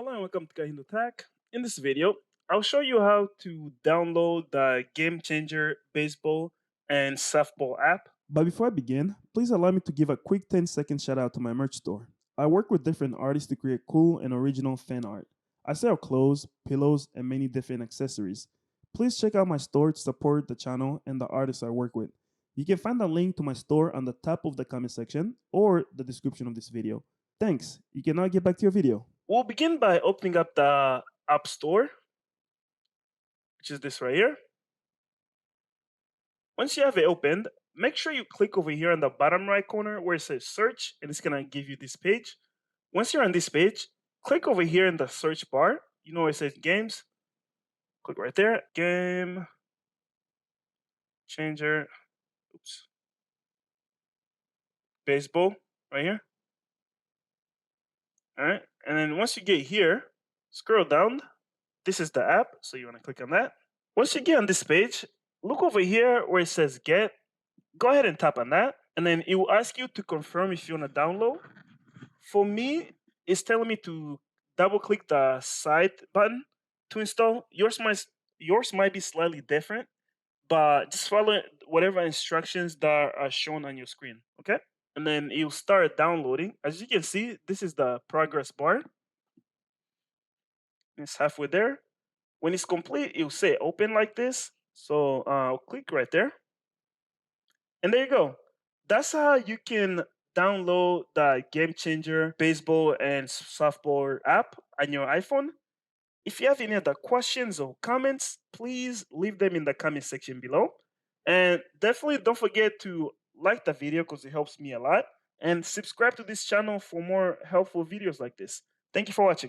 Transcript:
Hello and welcome to KahindoTech. In this video, I'll show you how to download the GameChanger baseball and softball app. But before I begin, please allow me to give a quick 10-second shout out to my merch store. I work with different artists to create cool and original fan art. I sell clothes, pillows, and many different accessories. Please check out my store to support the channel and the artists I work with. You can find a link to my store on the top of the comment section or the description of this video. Thanks. You can now get back to your video. We'll begin by opening up the App Store, which is this right here. Once you have it opened, make sure you click over here on the bottom right corner where it says search, and it's gonna give you this page. Once you're on this page, click over here in the search bar. You know where it says games. Click right there, game changer. Oops. Baseball, right here. All right, and then once you get here, scroll down. This is the app, so you want to click on that. Once you get on this page, look over here where it says get. Go ahead and tap on that, and then it will ask you to confirm if you want to download. For me, it's telling me to double click the side button to install. Yours might be slightly different, but just follow whatever instructions that are shown on your screen, okay? And then you'll start downloading. As you can see, this is the progress bar. It's halfway there. When it's complete, it'll say open like this. So I'll click right there. And there you go. That's how you can download the GameChanger baseball and softball app on your iPhone. If you have any other questions or comments, please leave them in the comment section below. And definitely don't forget to like the video because it helps me a lot. And subscribe to this channel for more helpful videos like this. Thank you for watching.